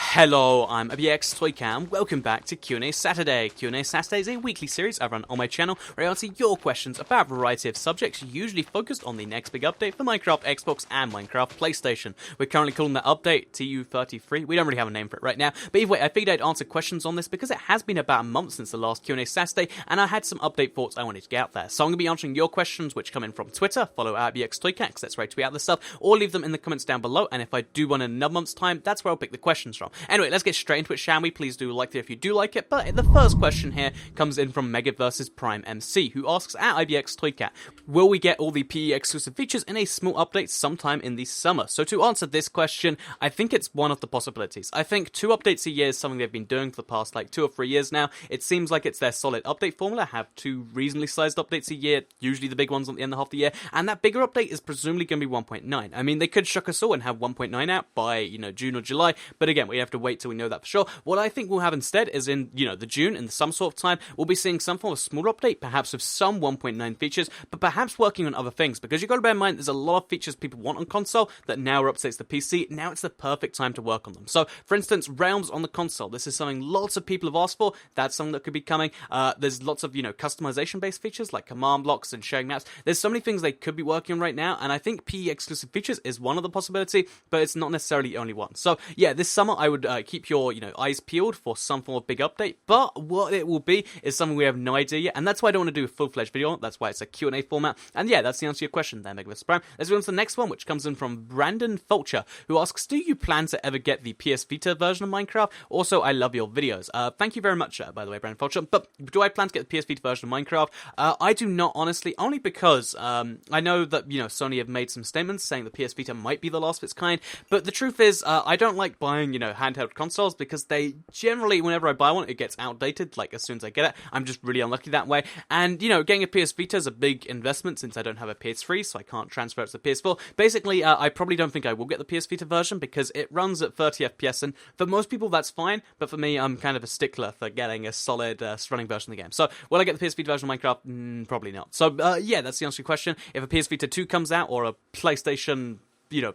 Hello, I'm ABX Toycam. Welcome back to QnA Saturday. QnA Saturday is a weekly series I run on my channel where I answer your questions about a variety of subjects, usually focused on the next big update for Minecraft, Xbox, and Minecraft PlayStation. We're currently calling that update TU33. We don't really have a name for it right now, but either way, I figured I'd answer questions on this because it has been about a month since the last QnA Saturday, and I had some update thoughts I wanted to get out there. So I'm going to be answering your questions, which come in from Twitter. Follow ABX Toycam, because that's where I tweet out this stuff, or leave them in the comments down below, and if I do one in another month's time, that's where I'll pick the questions from. Anyway, let's get straight into it, shall we? Please do like it if you do like it. But the first question here comes in from Mega vs Prime MC, who asks at IBX Toycat, will we get all the PE exclusive features in a small update sometime in the summer? So to answer this question, I think it's one of the possibilities. I think 2 updates a year is something they've been doing for the past 2 or 3 years now. It seems like it's their solid update formula, have 2 reasonably sized updates a year, usually the big ones at the end of half the year, and that bigger update is presumably going to be 1.9. I mean, they could shock us all and have 1.9 out by, June or July, but again, we have to wait till we know that for sure. What I think we'll have instead is in, the June, in some sort of time, we'll be seeing some form of smaller update, perhaps with some 1.9 features, but perhaps working on other things, because you've got to bear in mind there's a lot of features people want on console that now are updates to PC. Now it's the perfect time to work on them. So, for instance, Realms on the console. This is something lots of people have asked for. That's something that could be coming. There's lots of, customization-based features like command blocks and sharing maps. There's so many things they could be working on right now, and I think PE exclusive features is one of the possibility, but it's not necessarily the only one. So, yeah, this summer I would keep your, eyes peeled for some form of big update, but what it will be is something we have no idea yet, and that's why I don't want to do a full-fledged video. That's why it's a Q&A format, and yeah, that's the answer to your question there, Mega vs Prime. Let's go on to the next one, which comes in from Brandon Fulcher, who asks, do you plan to ever get the PS Vita version of Minecraft? Also, I love your videos. Thank you very much, by the way, Brandon Fulcher, but do I plan to get the PS Vita version of Minecraft? I do not, honestly, only because I know that, Sony have made some statements saying the PS Vita might be the last of its kind, but the truth is, I don't like buying, handheld consoles, because they generally, whenever I buy one, it gets outdated, as soon as I get it. I'm just really unlucky that way, and, getting a PS Vita is a big investment since I don't have a PS3, so I can't transfer it to the PS4. Basically, I probably don't think I will get the PS Vita version, because it runs at 30 FPS, and for most people that's fine, but for me, I'm kind of a stickler for getting a solid running version of the game. So, will I get the PS Vita version of Minecraft? Probably not. So, yeah, that's the answer to your question. If a PS Vita 2 comes out, or a PlayStation,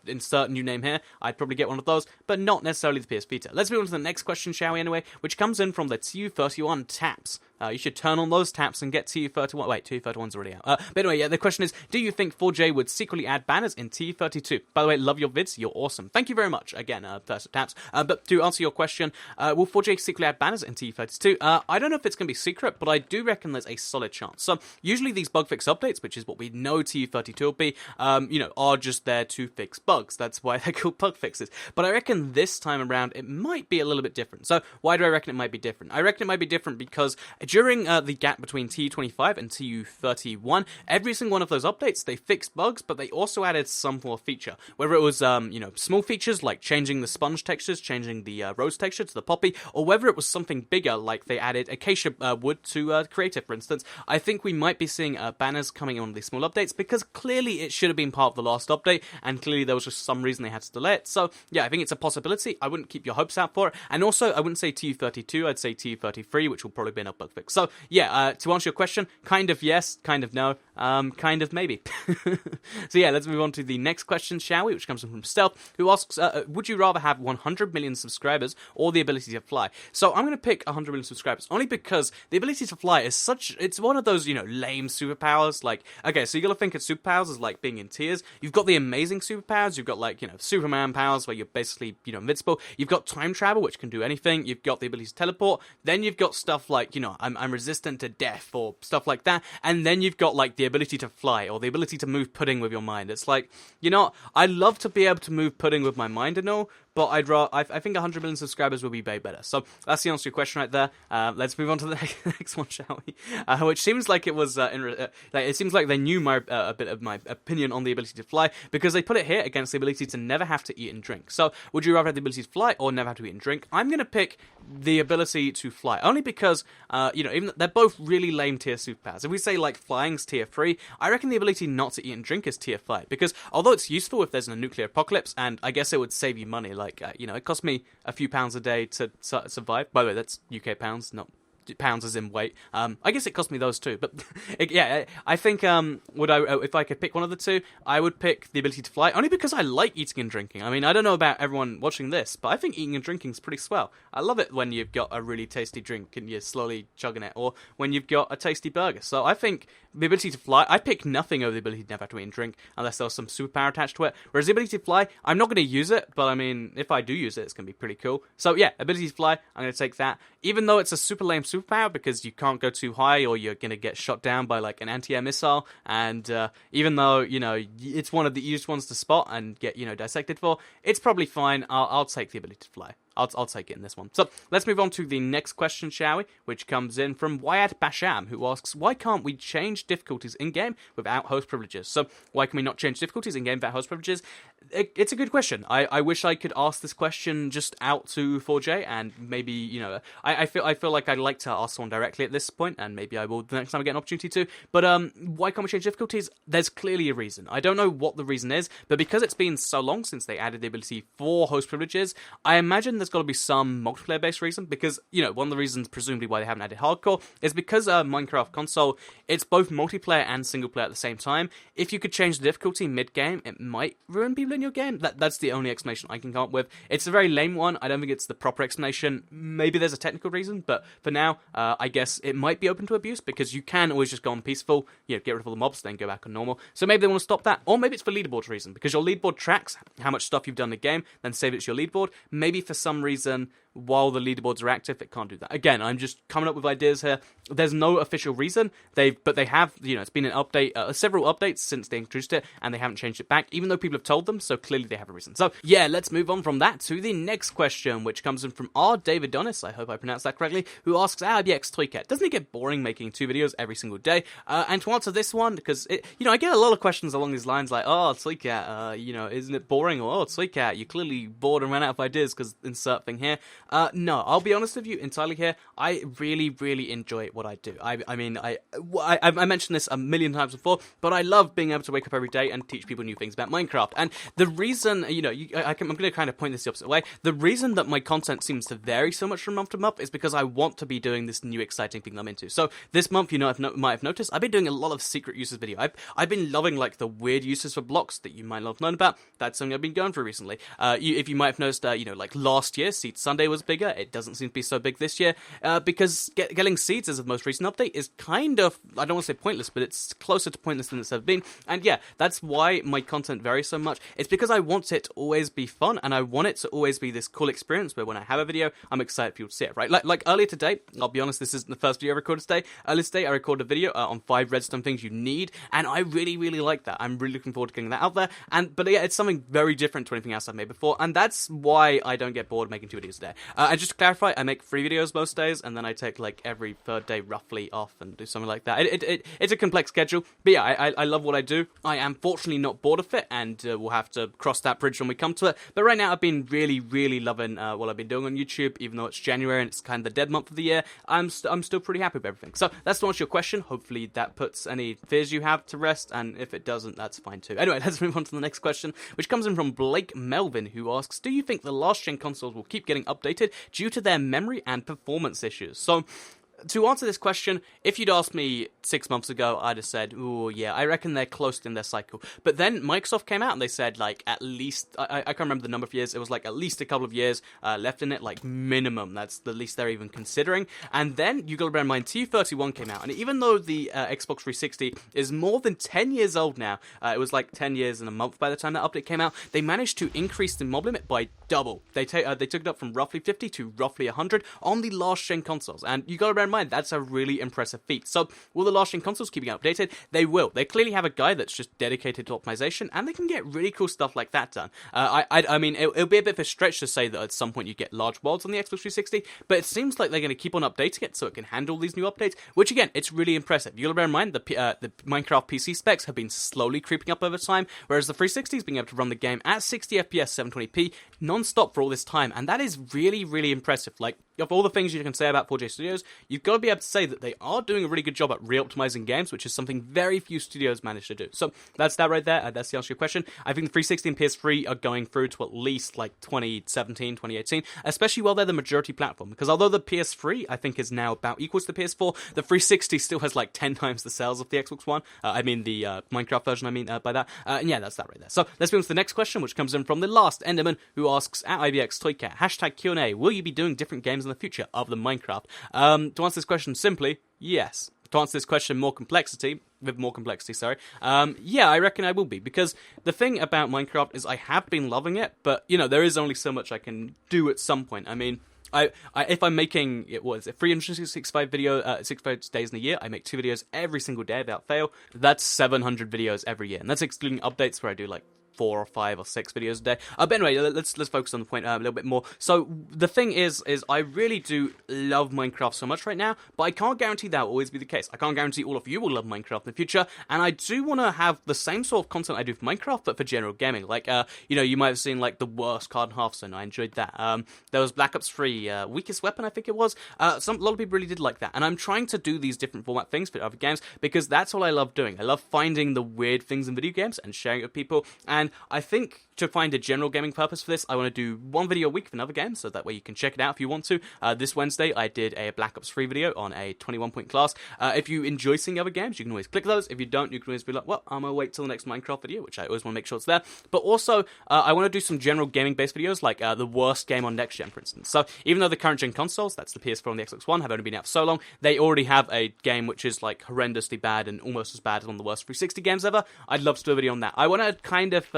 insert new name here, I'd probably get one of those, but not necessarily the PS Vita. Let's move on to the next question, shall we, anyway, which comes in from the TU31 taps. You should turn on those taps and get TU31. Wait, TU31's already out. But anyway, yeah, the question is, do you think 4J would secretly add banners in TU32? By the way, love your vids. You're awesome. Thank you very much. Again, first taps. But to answer your question, will 4J secretly add banners in TU32? I don't know if it's going to be secret, but I do reckon there's a solid chance. So, usually these bug fix updates, which is what we know TU32 will be, are just there to fix bugs. That's why they're called bug fixes. But I reckon this time around, it might be a little bit different. So, why do I reckon it might be different? I reckon it might be different because during the gap between TU25 and TU31, every single one of those updates, they fixed bugs, but they also added some form of feature. Whether it was, small features like changing the sponge textures, changing the rose texture to the poppy, or whether it was something bigger like they added acacia wood to creative, for instance. I think we might be seeing banners coming on these small updates because clearly it should have been part of the last update, and clearly there was just some reason they had to delay it. So, yeah, I think it's a possibility. I wouldn't keep your hopes out for it. And also, I wouldn't say TU32, I'd say TU33, which will probably be a bug fix. So, yeah, to answer your question, kind of yes, kind of no, kind of maybe. So yeah, let's move on to the next question, shall we, which comes from Stealth, who asks, would you rather have 100 million subscribers or the ability to fly? So I'm going to pick 100 million subscribers, only because the ability to fly is it's one of those, lame superpowers. Okay, so you got to think of superpowers as being in tiers. You've got the amazing superpowers, you've got Superman powers where you're basically, invincible. You've got time travel, which can do anything. You've got the ability to teleport. Then you've got stuff like, I'm resistant to death or stuff like that. And then you've got the ability to fly or the ability to move pudding with your mind. It's I'd love to be able to move pudding with my mind and all, but I think 100 million subscribers would be way better. So that's the answer to your question right there. Let's move on to the next one, shall we? Which seems like it was it seems like they knew a bit of my opinion on the ability to fly, because they put it here against the ability to never have to eat and drink. So would you rather have the ability to fly or never have to eat and drink? I'm going to pick the ability to fly, only because even they're both really lame tier superpowers. If we say flying's tier 3, I reckon the ability not to eat and drink is tier 5, because although it's useful if there's a nuclear apocalypse, and I guess it would save you money, it cost me a few pounds a day to survive. By the way, that's UK pounds, not pounds as in weight. I guess it cost me those too, but yeah, I think if I could pick one of the two, I would pick the ability to fly, only because I like eating and drinking. I mean, I don't know about everyone watching this, but I think eating and drinking is pretty swell. I love it when you've got a really tasty drink and you're slowly chugging it, or when you've got a tasty burger. So I think the ability to fly, I pick nothing over the ability to never have to eat and drink, unless there was some superpower attached to it. Whereas the ability to fly, I'm not going to use it, but I mean, if I do use it, it's going to be pretty cool. So yeah, ability to fly, I'm going to take that. Even though it's a super lame superpower, because you can't go too high or you're going to get shot down by like an anti-air missile, and even though, you know, it's one of the easiest ones to spot and get, you know, dissected for, it's probably fine. I'll take the ability to fly. I'll take it in this one. So let's move on to the next question, shall we? Which comes in from Wyatt Basham, who asks, why can't we change difficulties in-game without host privileges? So why can we not change difficulties in-game without host privileges? It's a good question. I wish I could ask this question just out to 4J, and maybe, you know, I feel like I'd like to ask someone directly at this point, and maybe I will the next time I get an opportunity to. But why can't we change difficulties? There's clearly a reason. I don't know what the reason is, but because it's been so long since they added the ability for host privileges, I imagine there's got to be some multiplayer-based reason, because, you know, one of the reasons presumably why they haven't added hardcore is because Minecraft console, it's both multiplayer and single player at the same time. If you could change the difficulty mid-game, it might ruin people in your game. That's the only explanation I can come up with. It's a very lame one. I don't think it's the proper explanation. Maybe there's a technical reason, but for now, I guess it might be open to abuse, because you can always just go on peaceful, you know, get rid of all the mobs, then go back on normal. So maybe they want to stop that, or maybe it's for leaderboard reason, because your leaderboard tracks how much stuff you've done in the game, then save it to your leaderboard. Maybe for some reason, while the leaderboards are active, it can't do that. Again, I'm just coming up with ideas here. There's no official reason. But they have, you know, it's been an update, several updates since they introduced it, and they haven't changed it back, even though people have told them, so clearly they have a reason. So, yeah, let's move on from that to the next question, which comes in from R. David Donis, I hope I pronounced that correctly, who asks, RBX Toycat, doesn't it get boring making 2 videos every single day? And to answer this one, because, you know, I get a lot of questions along these lines, like, oh, Toycat, you know, isn't it boring? Or, oh, Toycat, you're clearly bored and ran out of ideas, because insert thing here. No, I'll be honest with you entirely here. I really, really enjoy what I do. I mean, I mentioned this a million times before, but I love being able to wake up every day and teach people new things about Minecraft. And the reason, you know, I'm going to kind of point this the opposite way. The reason that my content seems to vary so much from month to month is because I want to be doing this new exciting thing I'm into. So this month, you know, might have noticed, I've been doing a lot of secret uses video. I've been loving, like, the weird uses for blocks that you might not have known about. That's something I've been going for recently. If you might have noticed, you know, like last year, Seed Sunday was bigger. It doesn't seem to be so big this year, because getting seeds as of the most recent update is kind of, I don't want to say pointless, but it's closer to pointless than it's ever been. And yeah, that's why my content varies so much. It's because I want it to always be fun, and I want it to always be this cool experience where when I have a video, I'm excited for people to see it, right? Like earlier today, I'll be honest, this isn't the first video I recorded today. Earlier today, I recorded a video on 5 redstone things you need, and I really, really like that. I'm really looking forward to getting that out there. But yeah, it's something very different to anything else I've made before, and that's why I don't get bored making 2 videos a day. And just to clarify, I make 3 videos most days, and then I take like every 3rd day roughly off and do something like that. It's a complex schedule, but yeah, I love what I do. I am fortunately not bored of it, and we'll have to cross that bridge when we come to it. But right now, I've been really, really loving what I've been doing on YouTube, even though it's January and it's kind of the dead month of the year. I'm still pretty happy with everything. So that's to answer your question. Hopefully that puts any fears you have to rest, and if it doesn't, that's fine too. Anyway, let's move on to the next question, which comes in from Blake Melvin, who asks, do you think the last-gen consoles will keep getting updated due to their memory and performance issues? So, to answer this question, if you'd asked me 6 months ago, I'd have said, oh yeah, I reckon they're close in their cycle. But then Microsoft came out and they said, like, at least, I can't remember the number of years, it was like at least a couple of years left in it, like minimum, that's the least they're even considering. And then, you gotta bear in mind, TU31 came out, and even though the Xbox 360 is more than 10 years old now, it was like 10 years and a month by the time that update came out, they managed to increase the mob limit by double. They took it up from roughly 50 to roughly 100 on the last-gen consoles, and you gotta bear in mind, that's a really impressive feat. So, will the last-gen consoles keep getting updated? They will. They clearly have a guy that's just dedicated to optimization, and they can get really cool stuff like that done. I mean, it'll be a bit of a stretch to say that at some point you get large worlds on the Xbox 360, but it seems like they're going to keep on updating it so it can handle these new updates, which again, it's really impressive. You gotta bear in mind, the Minecraft PC specs have been slowly creeping up over time, whereas the 360 is being able to run the game at 60 FPS, 720p, non-stop for all this time, and that is really, really impressive. Like, of all the things you can say about 4J Studios, you've got to be able to say that they are doing a really good job at re-optimizing games, which is something very few studios manage to do. So that's that right there. That's the answer to your question. I think the 360 and PS3 are going through to at least like 2017, 2018, especially while they're the majority platform. Because although the PS3, I think, is now about equals to the PS4, the 360 still has like 10 times the sales of the Xbox One. I mean the Minecraft version, by that. And yeah, that's that right there. So let's move on to the next question, which comes in from the last Enderman, who asks, at IBX Toycat, hashtag QnA, will you be doing different games in the future other than Minecraft? To answer this question simply, yes. To answer this question with more complexity, yeah, I reckon I will be, because the thing about Minecraft is I have been loving it, but, there is only so much I can do at some point. I mean, if I'm making, 365 65 days in a year, I make 2 videos every single day without fail. That's 700 videos every year, and that's excluding updates where I do, like, 4 or 5 or 6 videos a day. But anyway, let's focus on the point a little bit more. So the thing is I really do love Minecraft so much right now, but I can't guarantee that will always be the case. I can't guarantee all of you will love Minecraft in the future, and I do want to have the same sort of content I do for Minecraft, but for general gaming. Like, you might have seen, like, the worst card in Hearthstone. I enjoyed that. There was Black Ops 3, Weakest Weapon, I think it was. A lot of people really did like that, and I'm trying to do these different format things for other games, because that's all I love doing. I love finding the weird things in video games and sharing it with people, and I think to find a general gaming purpose for this, I want to do 1 video a week for another game, so that way you can check it out if you want to. This Wednesday, I did a Black Ops 3 video on a 21-point class. If you enjoy seeing other games, you can always click those. If you don't, you can always be like, well, I'm going to wait till the next Minecraft video, which I always want to make sure it's there. But also, I want to do some general gaming-based videos, like the worst game on next gen, for instance. So even though the current gen consoles, that's the PS4 and the Xbox One, have only been out for so long, they already have a game which is like horrendously bad and almost as bad as one of the worst 360 games ever. I'd love to do a video on that. I want to kind of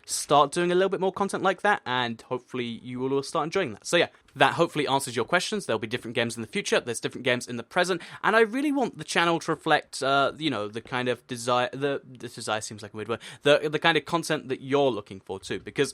start doing a little bit more content like that, and hopefully you will all start enjoying that. So yeah, that hopefully answers your questions. There'll be different games in the future, there's different games in the present, and I really want the channel to reflect, the kind of desire, the desire seems like a weird word, the kind of content that you're looking for too, because,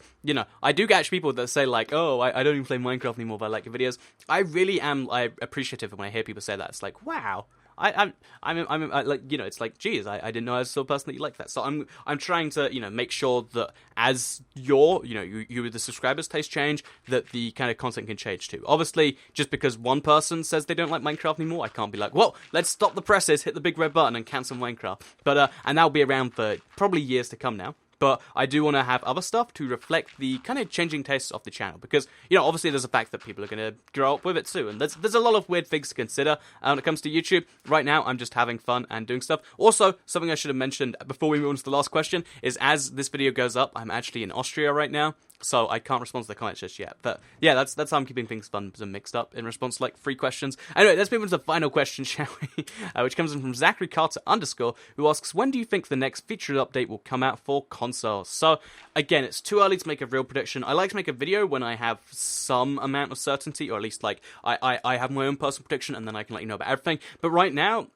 I do catch people that say like, oh, I don't even play Minecraft anymore, but I like your videos. I really am appreciative when I hear people say that. It's like, wow. I'm like, it's like, geez, I didn't know I was the person that you like that. So I'm trying to, make sure that as you the subscribers' taste change, that the kind of content can change too. Obviously, just because one person says they don't like Minecraft anymore, I can't be like, well, let's stop the presses, hit the big red button and cancel Minecraft. But, and that'll be around for probably years to come now. But I do want to have other stuff to reflect the kind of changing tastes of the channel, because, obviously there's a fact that people are going to grow up with it too, and there's a lot of weird things to consider when it comes to YouTube. Right now, I'm just having fun and doing stuff. Also, something I should have mentioned before we move on to the last question is, as this video goes up, I'm actually in Austria right now, so I can't respond to the comments just yet. But yeah, that's how I'm keeping things fun and mixed up in response to like 3 questions. Anyway, let's move on to the final question, shall we? Which comes in from Zachary Carter _ who asks, when do you think the next feature update will come out for consoles? So again, it's too early to make a real prediction. I like to make a video when I have some amount of certainty, or at least like I have my own personal prediction, and then I can let you know about everything. But right now,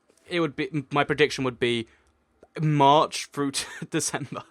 my prediction would be March through to December.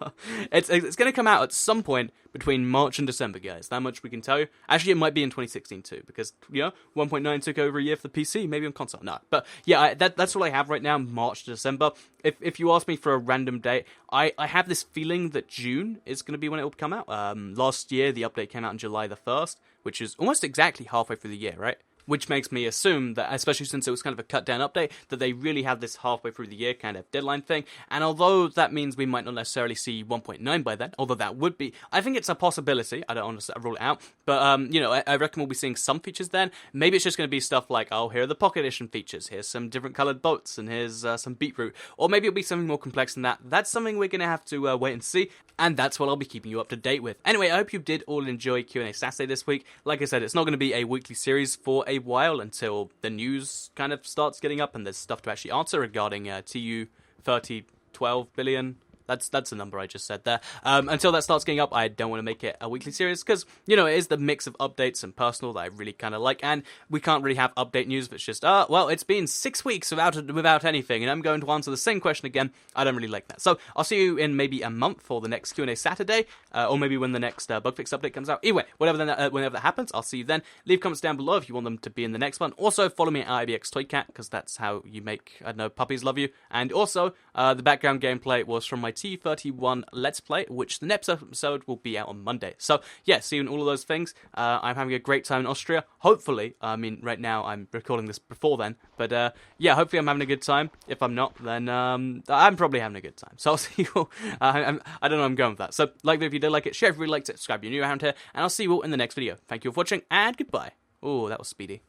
It's going to come out at some point between March and December, guys. That much we can tell you. Actually, it might be in 2016 too, because 1.9 took over a year for the PC, maybe on console. No, but yeah, that's all I have right now. March to December. If you ask me for a random date, I have this feeling that June is going to be when it will come out. Last year the update came out on July the 1st, which is almost exactly halfway through the year, right? Which makes me assume that, especially since it was kind of a cut-down update, that they really have this halfway through the year kind of deadline thing. And although that means we might not necessarily see 1.9 by then, although that would be, I think it's a possibility. I don't want to rule it out. But, I reckon we'll be seeing some features then. Maybe it's just going to be stuff like, oh, here are the Pocket Edition features. Here's some different coloured boats, and here's some beetroot. Or maybe it'll be something more complex than that. That's something we're going to have to wait and see. And that's what I'll be keeping you up to date with. Anyway, I hope you did all enjoy QnA Saturday this week. Like I said, it's not going to be a weekly series for a while until the news kind of starts getting up and there's stuff to actually answer regarding TU31 billion. That's the number I just said there. Until that starts getting up, I don't want to make it a weekly series because, it is the mix of updates and personal that I really kind of like. And we can't really have update news if it's just, well, it's been 6 weeks without anything, and I'm going to answer the same question again. I don't really like that. So I'll see you in maybe a month for the next QnA Saturday, or maybe when the next bug fix update comes out. Anyway, whenever that happens, I'll see you then. Leave comments down below if you want them to be in the next one. Also, follow me at IBX Toycat, because that's how you make, puppies love you. And also, the background gameplay was from my TU31 Let's Play, which the next episode will be out on Monday. So, yeah, see you in all of those things. I'm having a great time in Austria. Hopefully, I mean, right now I'm recording this before then, but yeah, hopefully I'm having a good time. If I'm not, then I'm probably having a good time. So I'll see you all. I don't know where I'm going with that. So, like the video if you did like it, share if you really liked it, subscribe if you're new around here, and I'll see you all in the next video. Thank you for watching, and goodbye. Oh, that was speedy.